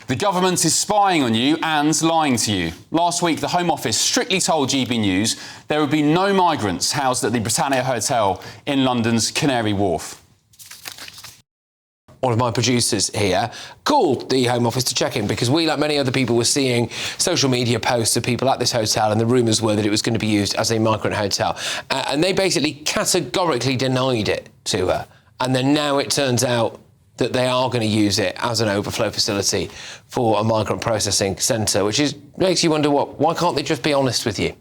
The government is spying on you and lying to you. Last week, the Home Office strictly told GBNews there would be no migrants housed at the Britannia Hotel in London's Canary Wharf. One of my producers here called the Home Office to check in because we, like many other people, were seeing social media posts of people at this hotel, and the rumours were that it was going to be used as a migrant hotel. And they basically categorically denied it to her. And then now it turns out that they are going to use it as an overflow facility for a migrant processing centre, which makes you wonder, why can't they just be honest with you?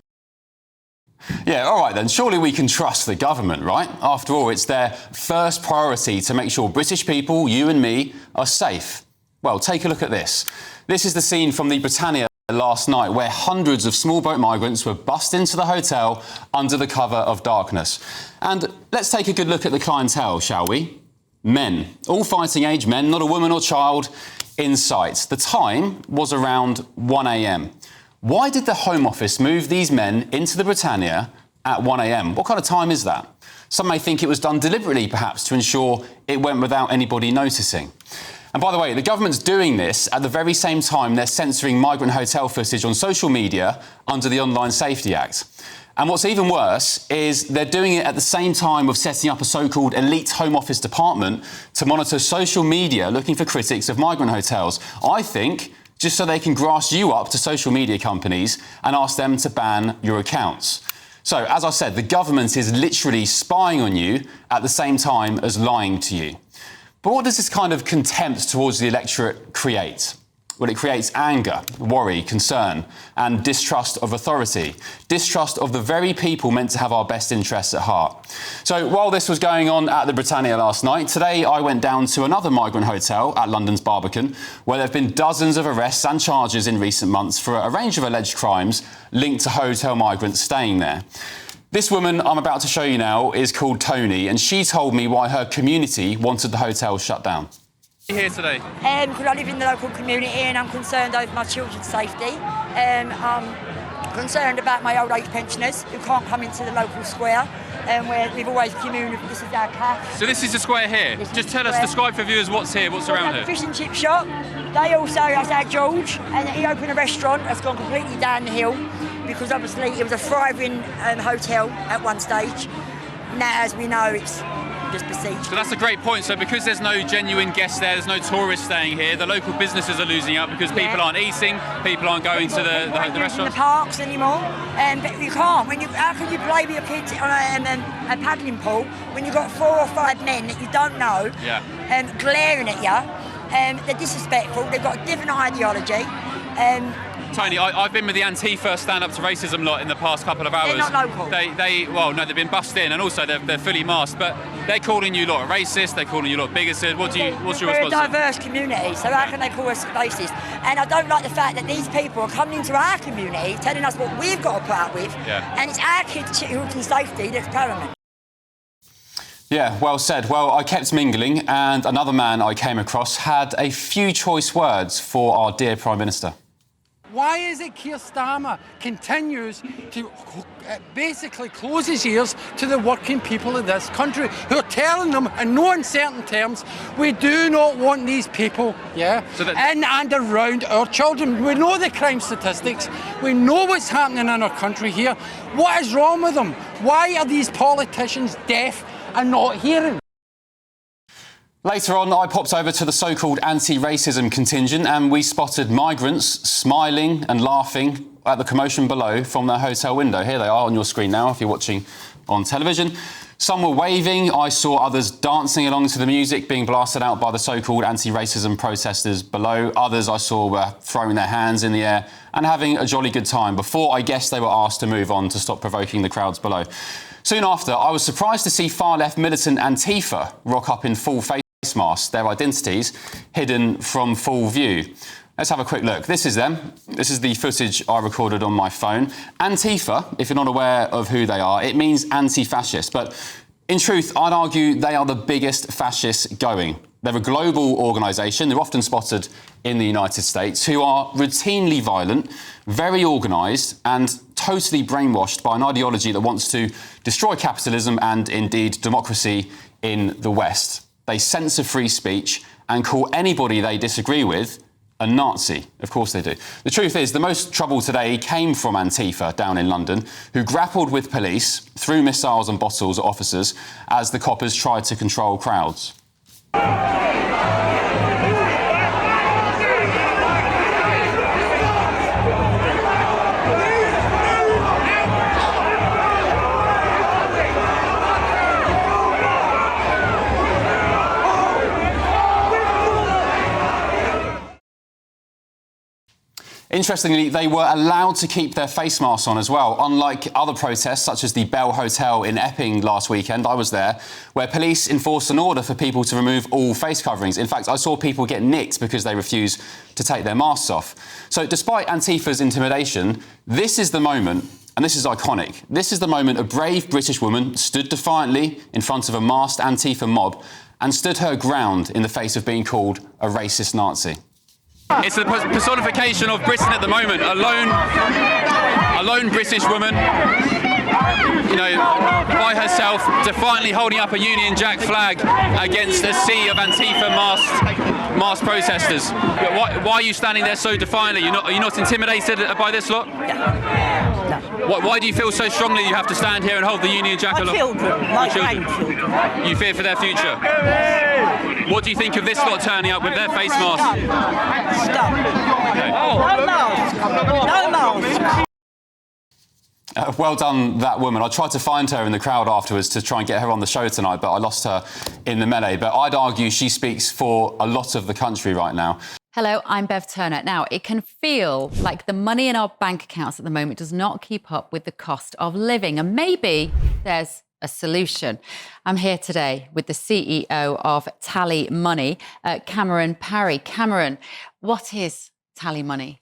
Yeah, all right then, surely we can trust the government, right? After all, it's their first priority to make sure British people, you and me, are safe. Well, take a look at this. This is the scene from the Britannia last night, where hundreds of small boat migrants were bussed into the hotel under the cover of darkness. And let's take a good look at the clientele, shall we? Men, all fighting age men, not a woman or child in sight. The time was around 1 a.m. Why did the Home Office move these men into the Britannia at 1 a.m? What kind of time is that? Some may think it was done deliberately, perhaps, to ensure it went without anybody noticing. And by the way, the government's doing this at the very same time they're censoring migrant hotel footage on social media under the Online Safety Act. And what's even worse is they're doing it at the same time of setting up a so-called elite Home Office department to monitor social media looking for critics of migrant hotels. I think just so they can grass you up to social media companies and ask them to ban your accounts. So, as I said, the government is literally spying on you at the same time as lying to you. But what does this kind of contempt towards the electorate create? Well, it creates anger, worry, concern, and distrust of authority. Distrust of the very people meant to have our best interests at heart. So while this was going on at the Britannia last night, today I went down to another migrant hotel at London's Barbican, where there have been dozens of arrests and charges in recent months for a range of alleged crimes linked to hotel migrants staying there. This woman I'm about to show you now is called Tony, and she told me why her community wanted the hotel shut down. Here today? Because I live in the local community and I'm concerned over my children's safety. I'm concerned about my old age pensioners who can't come into the local square, where we've always communed. This is our cafe. So this is the square here. Just tell us, describe for viewers what's here, what's around here. Fish and chip shop. They also, that's our George, and he opened a restaurant that's gone completely down the hill because obviously it was a thriving hotel at one stage. Now, as we know, it's just besieged. So that's a great point. So because there's no genuine guests there, there's no tourists staying here, the local businesses are losing out because people aren't eating, people aren't going to the restaurants. In the parks anymore, but you can't. How can you play with your kids on a paddling pool when you've got 4 or 5 men that you don't know glaring at you? They're disrespectful. They've got a different ideology. Tony, I've been with the Antifa stand-up to racism lot in the past couple of hours. They're not local. They've been bussed in, and also they're fully masked, but they're calling you lot racist, they're calling you lot bigoted. What's your response? We're a diverse community, so how can they call us racist? And I don't like the fact that these people are coming into our community, telling us what we've got to put up with, and it's our kids' children's safety that's paramount. Yeah, well said. Well, I kept mingling, and another man I came across had a few choice words for our dear Prime Minister. Why is it Keir Starmer continues to basically close his ears to the working people of this country who are telling them in no uncertain terms, we do not want these people in and around our children. We know the crime statistics. We know what's happening in our country here. What is wrong with them? Why are these politicians deaf and not hearing? Later on, I popped over to the so-called anti-racism contingent and we spotted migrants smiling and laughing at the commotion below from their hotel window. Here they are on your screen now if you're watching on television. Some were waving. I saw others dancing along to the music being blasted out by the so-called anti-racism protesters below. Others I saw were throwing their hands in the air and having a jolly good time before I guess they were asked to move on to stop provoking the crowds below. Soon after, I was surprised to see far-left militant Antifa rock up in full face masks, their identities hidden from full view. Let's have a quick look. This is them. This is the footage I recorded on my phone. Antifa, if you're not aware of who they are, it means anti-fascist. But in truth, I'd argue they are the biggest fascists going. They're a global organisation. They're often spotted in the United States, who are routinely violent, very organised and totally brainwashed by an ideology that wants to destroy capitalism and, indeed, democracy in the West. They censor free speech and call anybody they disagree with a Nazi. Of course they do. The truth is, the most trouble today came from Antifa down in London, who grappled with police, threw missiles and bottles at officers as the coppers tried to control crowds. Interestingly, they were allowed to keep their face masks on as well, unlike other protests such as the Bell Hotel in Epping last weekend. I was there, where police enforced an order for people to remove all face coverings. In fact, I saw people get nicked because they refused to take their masks off. So despite Antifa's intimidation, this is the moment, and this is iconic, this is the moment a brave British woman stood defiantly in front of a masked Antifa mob and stood her ground in the face of being called a racist Nazi. It's the personification of Britain at the moment. A lone British woman, by herself, defiantly holding up a Union Jack flag against a sea of Antifa masked protesters. Why are you standing there so defiantly? Are you not intimidated by this lot? No. Why do you feel so strongly you have to stand here and hold the Union Jack aloft? My grandchildren. You fear for their future? What do you think of this lot turning up with their face masks? Stop. Okay. No mask. Well done, that woman. I tried to find her in the crowd afterwards to try and get her on the show tonight, but I lost her in the melee. But I'd argue she speaks for a lot of the country right now. Hello, I'm Bev Turner. Now, it can feel like the money in our bank accounts at the moment does not keep up with the cost of living. And maybe there's a solution. I'm here today with the CEO of TallyMoney, Cameron Parry. Cameron, what is TallyMoney?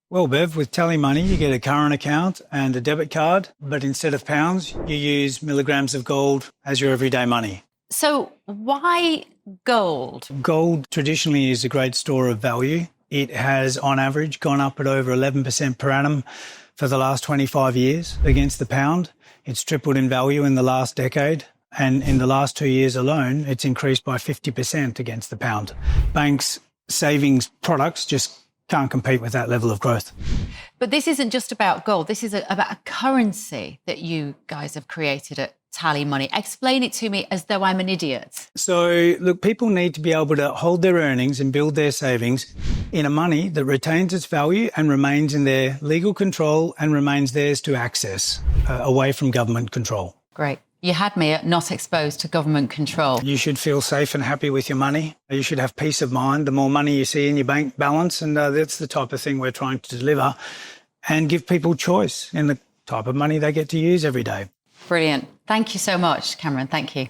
Well, Bev, with TallyMoney, you get a current account and a debit card, but instead of pounds, you use milligrams of gold as your everyday money. So why gold? Gold traditionally is a great store of value. It has, on average, gone up at over 11% per annum for the last 25 years against the pound. It's tripled in value in the last decade. And in the last 2 years alone, it's increased by 50% against the pound. Banks' savings products just can't compete with that level of growth. But this isn't just about gold. This is about a currency that you guys have created at TallyMoney. Explain it to me as though I'm an idiot. So, look, people need to be able to hold their earnings and build their savings in a money that retains its value and remains in their legal control and remains theirs to access, away from government control. Great. You had me at not exposed to government control. You should feel safe and happy with your money. You should have peace of mind. The more money you see in your bank balance, and that's the type of thing we're trying to deliver, and give people choice in the type of money they get to use every day. Brilliant. Thank you so much, Cameron. Thank you.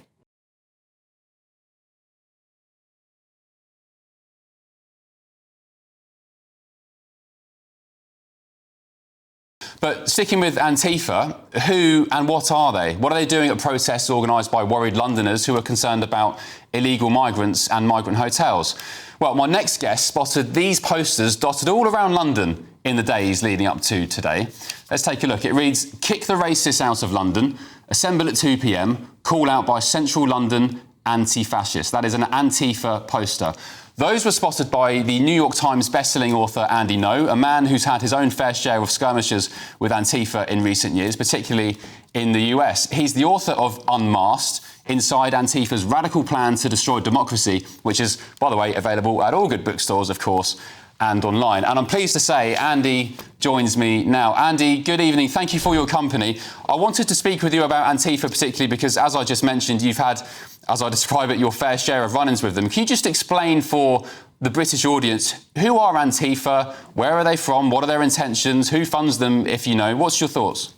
But sticking with Antifa, who and what are they? What are they doing at protests organised by worried Londoners who are concerned about illegal migrants and migrant hotels? Well, my next guest spotted these posters dotted all around London in the days leading up to today. Let's take a look. It reads, "Kick the racists out of London, assemble at 2 p.m, call out by Central London anti-fascists." That is an Antifa poster. Those were spotted by the New York Times bestselling author Andy Ngo, a man who's had his own fair share of skirmishes with Antifa in recent years, particularly in the US. He's the author of Unmasked, Inside Antifa's Radical Plan to Destroy Democracy, which is, by the way, available at all good bookstores, of course, and online. And I'm pleased to say Andy joins me now. Andy, good evening. Thank you for your company. I wanted to speak with you about Antifa particularly because, as I just mentioned, you've had, as I describe it, your fair share of run-ins with them. Can you just explain for the British audience, who are Antifa, where are they from, what are their intentions, who funds them, if you know? What's your thoughts?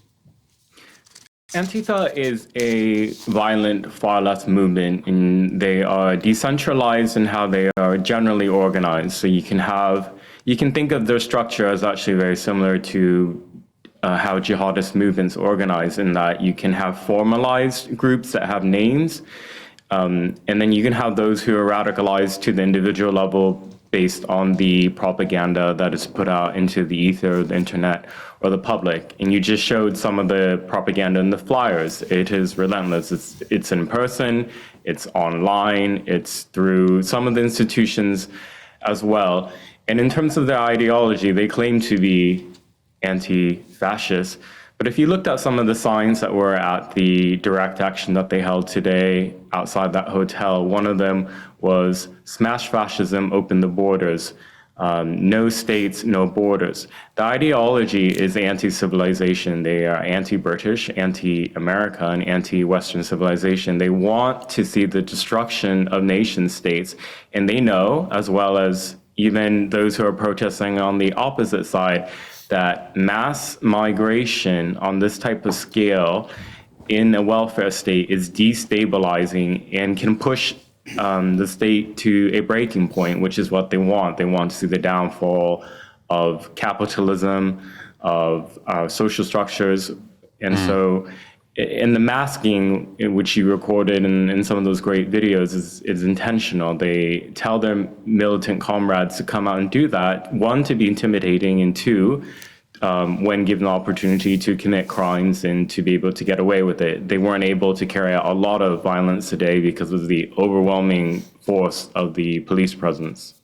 Antifa is a violent far-left movement, and they are decentralized in how they are generally organized. So you can think of their structure as actually very similar to how jihadist movements organize, in that you can have formalized groups that have names, and then you can have those who are radicalized to the individual level based on the propaganda that is put out into the ether, the internet, or the public. And you just showed some of the propaganda in the flyers. It is relentless. It's in person, it's online, it's through some of the institutions as well. And in terms of their ideology, they claim to be anti-fascist. But if you looked at some of the signs that were at the direct action that they held today outside that hotel, one of them was "Smash fascism, open the borders." No states, no borders. The ideology is anti-civilization. They are anti-British, anti-America, and anti-Western civilization. They want to see the destruction of nation states, and they know, as well as even those who are protesting on the opposite side, that mass migration on this type of scale in a welfare state is destabilizing and can push the state to a breaking point, which is what they want. They want to see the downfall of capitalism, of social structures. And so in the masking, which you recorded in some of those great videos, is intentional. They tell their militant comrades to come out and do that, one, to be intimidating, and two, when given the opportunity to commit crimes and to be able to get away with it. They weren't able to carry out a lot of violence today because of the overwhelming force of the police presence.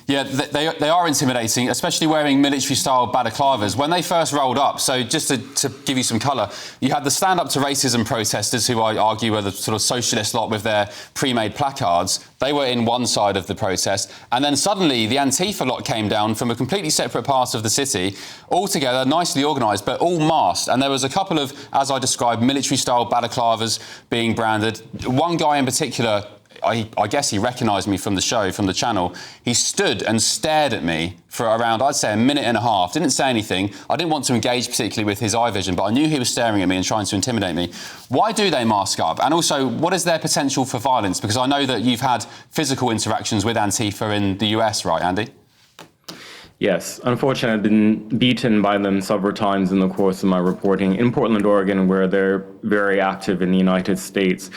Yeah, they are intimidating, especially wearing military-style balaclavas. When they first rolled up, so just to give you some colour, you had the Stand Up to Racism protesters, who I argue are the sort of socialist lot with their pre-made placards. They were in one side of the protest. And then suddenly the Antifa lot came down from a completely separate part of the city, all together, nicely organised, but all masked. And there was a couple of, as I described, military-style balaclavas being branded. One guy in particular, I guess he recognised me from the show, from the channel. He stood and stared at me for around, I'd say, a minute and a half. Didn't say anything. I didn't want to engage particularly with his eye vision, but I knew he was staring at me and trying to intimidate me. Why do they mask up? And also, what is their potential for violence? Because I know that you've had physical interactions with Antifa in the US, right, Andy? Yes, unfortunately, I've been beaten by them several times in the course of my reporting in Portland, Oregon, where they're very active in the United States.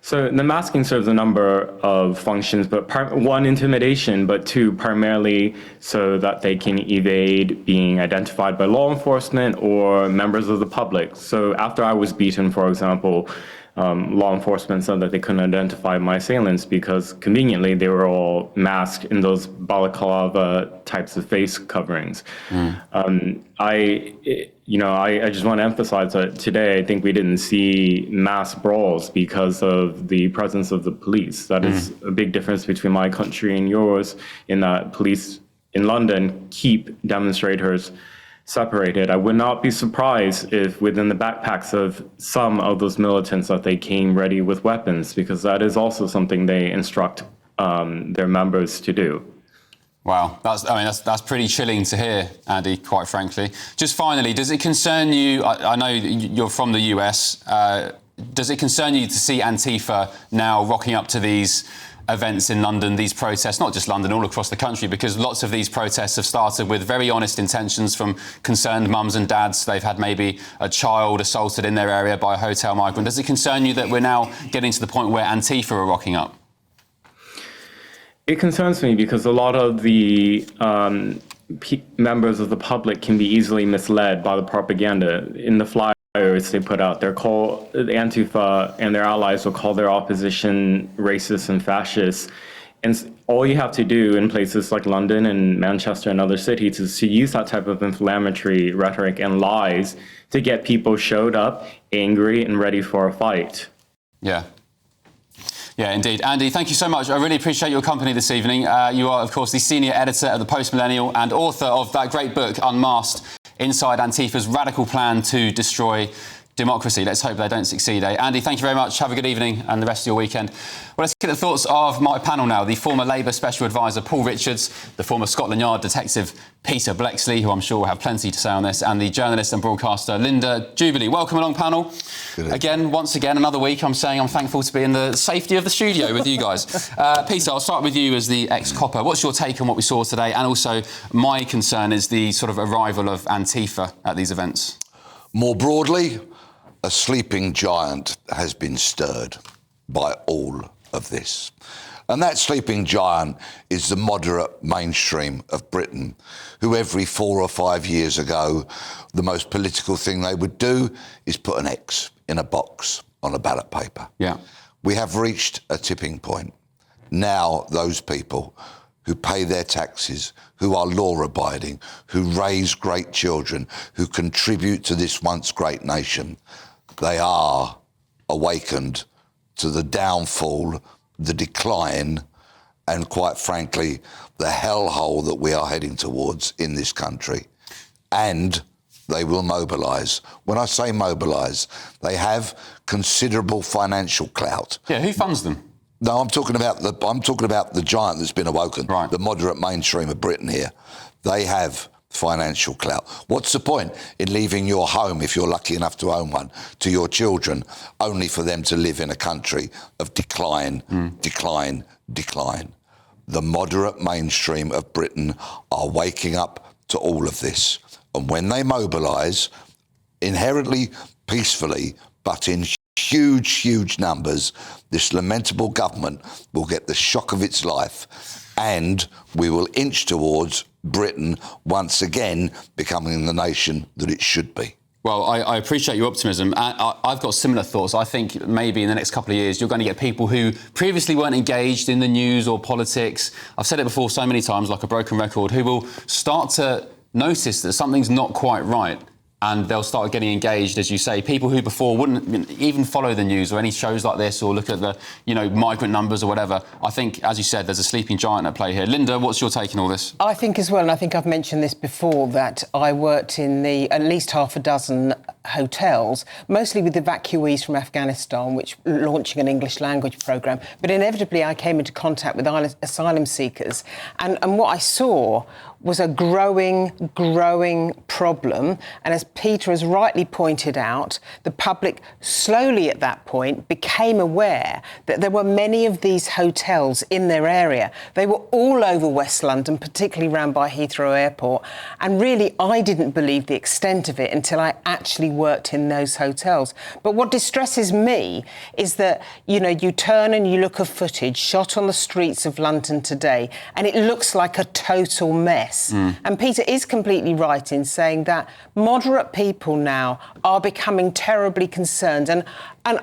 So the masking serves a number of functions, but one, intimidation, but two, primarily so that they can evade being identified by law enforcement or members of the public. So after I was beaten, for example, law enforcement said that they couldn't identify my assailants because conveniently they were all masked in those balaclava types of face coverings. I just want to emphasize that today I think we didn't see mass brawls because of the presence of the police. That is a big difference between my country and yours, in that police in London keep demonstrators separated. I would not be surprised if within the backpacks of some of those militants that they came ready with weapons, because that is also something they instruct their members to do. Wow, that's pretty chilling to hear, Andy, quite frankly. Just finally, does it concern you, I know you're from the US, does it concern you to see Antifa now rocking up to these events in London, these protests, not just London, all across the country, because lots of these protests have started with very honest intentions from concerned mums and dads. They've had maybe a child assaulted in their area by a hotel migrant. Does it concern you that we're now getting to the point where Antifa are rocking up? It concerns me because a lot of the members of the public can be easily misled by the propaganda. In the flyers they put out, Antifa and their allies will call their opposition racist and fascist. And all you have to do in places like London and Manchester and other cities is to use that type of inflammatory rhetoric and lies to get people showed up, angry and ready for a fight. Yeah, indeed. Andy, thank you so much. I really appreciate your company this evening. You are, of course, the senior editor at the Post Millennial and author of that great book, Unmasked, Inside Antifa's Radical Plan to Destroy Democracy. Let's hope they don't succeed, eh? Andy, thank you very much. Have a good evening and the rest of your weekend. Well, let's get the thoughts of my panel now. The former Labour Special Advisor, Paul Richards, the former Scotland Yard detective, Peter Blexley, who I'm sure will have plenty to say on this, and the journalist and broadcaster, Linda Jubilee. Welcome along, panel. Once again, another week, I'm saying I'm thankful to be in the safety of the studio with you guys. Peter, I'll start with you as the ex-copper. What's your take on what we saw today? And also, my concern is the sort of arrival of Antifa at these events. More broadly, a sleeping giant has been stirred by all of this. And that sleeping giant is the moderate mainstream of Britain, who every 4 or 5 years ago, the most political thing they would do is put an X in a box on a ballot paper. Yeah. We have reached a tipping point. Now those people who pay their taxes, who are law-abiding, who raise great children, who contribute to this once great nation, they are awakened to the downfall, the decline, and quite frankly, the hellhole that we are heading towards in this country. And they will mobilise. When I say mobilise, they have considerable financial clout. Yeah, who funds them? No, I'm talking about the giant that's been awoken, right. The moderate mainstream of Britain here. They have financial clout. What's the point in leaving your home, if you're lucky enough to own one, to your children, only for them to live in a country of decline, decline, decline? The moderate mainstream of Britain are waking up to all of this. And when they mobilise, inherently peacefully, but in huge, huge numbers, this lamentable government will get the shock of its life, and we will inch towards Britain once again becoming the nation that it should be. Well, I appreciate your optimism. I've got similar thoughts. I think maybe in the next couple of years, you're going to get people who previously weren't engaged in the news or politics. I've said it before so many times, like a broken record, who will start to notice that something's not quite right, and they'll start getting engaged, as you say. People who before wouldn't even follow the news or any shows like this or look at the, migrant numbers or whatever. I think, as you said, there's a sleeping giant at play here. Linda, what's your take on all this? I think as well, and I think I've mentioned this before, that I worked in at least half a dozen hotels, mostly with evacuees from Afghanistan, which launching an English language programme. But inevitably, I came into contact with asylum seekers, and what I saw was a growing problem. And as Peter has rightly pointed out, the public slowly at that point became aware that there were many of these hotels in their area. They were all over West London, particularly round by Heathrow Airport. And really, I didn't believe the extent of it until I actually worked in those hotels. But what distresses me is that, you turn and you look at footage shot on the streets of London today, and it looks like a total mess. And Peter is completely right in saying that moderate people now are becoming terribly concerned. And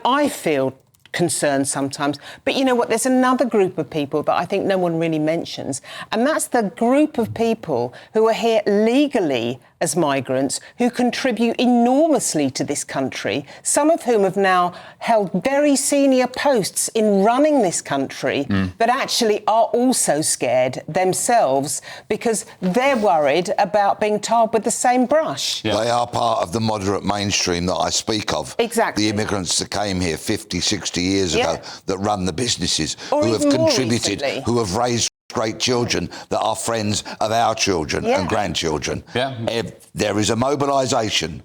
I feel concerned sometimes. But you know what? There's another group of people that I think no one really mentions. And that's the group of people who are here legally as migrants, who contribute enormously to this country, some of whom have now held very senior posts in running this country, but actually are also scared themselves because they're worried about being tarred with the same brush. Yeah. They are part of the moderate mainstream that I speak of. Exactly. The immigrants that came here 50, 60 years ago that run the businesses, or who have contributed, recently, who have raised great children that are friends of our children and grandchildren. There is a mobilisation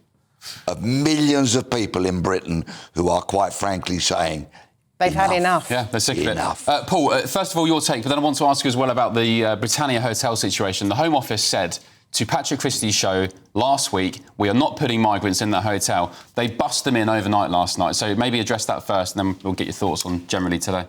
of millions of people in Britain who are quite frankly saying they've had enough. Yeah, they're sick of it. Paul, first of all, your take, but then I want to ask you as well about the Britannia Hotel situation. The Home Office said to Patrick Christie's show last week, we are not putting migrants in that hotel. They bust them in overnight last night. So maybe address that first, and then we'll get your thoughts on generally today.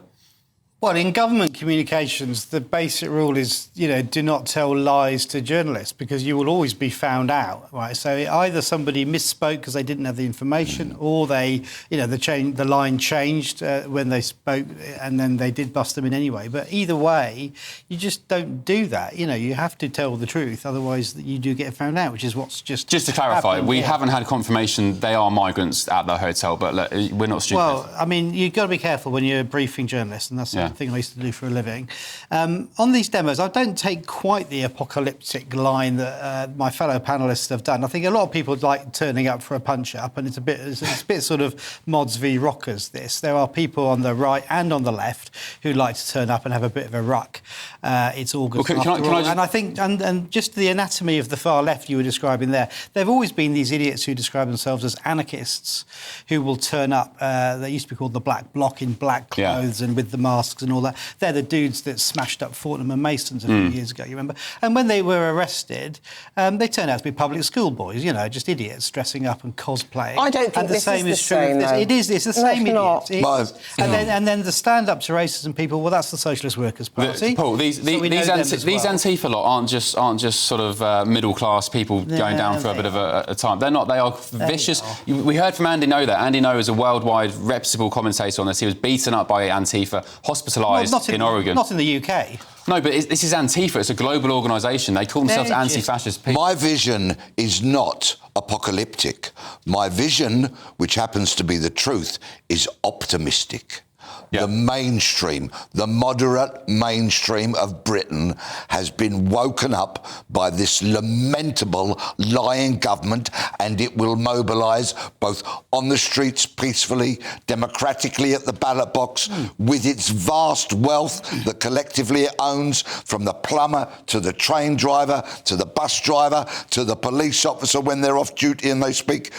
Well, in government communications, the basic rule is, do not tell lies to journalists because you will always be found out, right? So either somebody misspoke because they didn't have the information, or they, the line changed when they spoke, and then they did bust them in anyway. But either way, you just don't do that. You have to tell the truth, otherwise you do get found out, which is what's just to clarify, happened. We haven't had confirmation they are migrants at the hotel, but look, we're not stupid. Well, I mean, you've got to be careful when you're briefing journalists, and that's the thing I used to do for a living. On these demos, I don't take quite the apocalyptic line that my fellow panellists have done. I think a lot of people like turning up for a punch-up, and it's a bit sort of mods v rockers, this. There are people on the right and on the left who like to turn up and have a bit of a ruck. It's August after all. And I think, and just the anatomy of the far left you were describing there, there have always been these idiots who describe themselves as anarchists who will turn up. They used to be called the Black Bloc, in black clothes and with the masks and all that. They're the dudes that smashed up Fortnum and Masons a few years ago, you remember? And when they were arrested, they turned out to be public school boys, just idiots dressing up and cosplaying. I don't think this is the same, though. It's the same idiots. Not. And then the stand-up to racism people, well, that's the Socialist Workers' Party. Paul, these Antifa lot aren't just sort of middle-class people going down for a bit of a time. They're not. They are vicious. We heard from Andy Ngo that. Andy Ngo is a worldwide reputable commentator on this. He was beaten up by Antifa, hospitalised in Oregon. Not in the UK. No, but this is Antifa. It's a global organisation. They call themselves anti-fascist people. My vision is not apocalyptic. My vision, which happens to be the truth, is optimistic. Yep. The mainstream, the moderate mainstream of Britain has been woken up by this lamentable lying government, and it will mobilise both on the streets peacefully, democratically at the ballot box, with its vast wealth that collectively it owns, from the plumber to the train driver to the bus driver to the police officer when they're off duty and they speak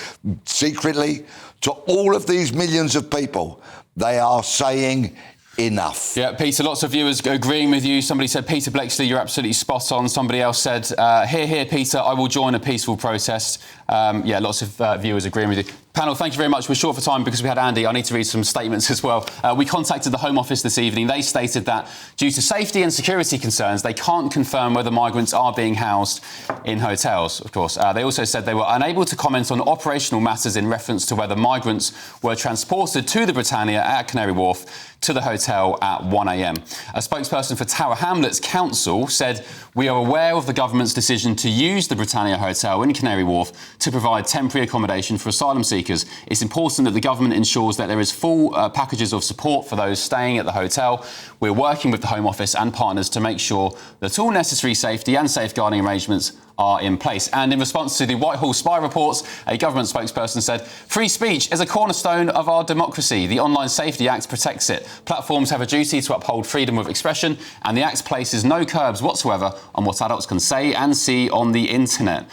secretly, to all of these millions of people. They are saying enough. Yeah, Peter, lots of viewers agreeing with you. Somebody said, Peter Blexley, you're absolutely spot on. Somebody else said, hear, Peter, I will join a peaceful protest. Yeah, lots of viewers agreeing with you. Panel, thank you very much. We're short for time because we had Andy. I need to read some statements as well. We contacted the Home Office this evening. They stated that due to safety and security concerns, they can't confirm whether migrants are being housed in hotels, of course. They also said they were unable to comment on operational matters in reference to whether migrants were transported to the Britannia at Canary Wharf to the hotel at 1 a.m. A spokesperson for Tower Hamlets Council said, we are aware of the government's decision to use the Britannia Hotel in Canary Wharf to provide temporary accommodation for asylum seekers. It's important that the government ensures that there is full packages of support for those staying at the hotel. We're working with the Home Office and partners to make sure that all necessary safety and safeguarding arrangements are in place. And in response to the Whitehall spy reports, a government spokesperson said, free speech is a cornerstone of our democracy. The Online Safety Act protects it. Platforms have a duty to uphold freedom of expression, and the Act places no curbs whatsoever on what adults can say and see on the internet,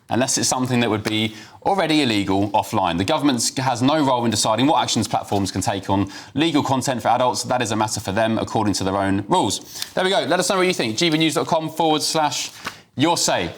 unless it's something that would be already illegal offline. The government has no role in deciding what actions platforms can take on legal content for adults. That is a matter for them, according to their own rules. There we go. Let us know what you think. GBNews.com/your say.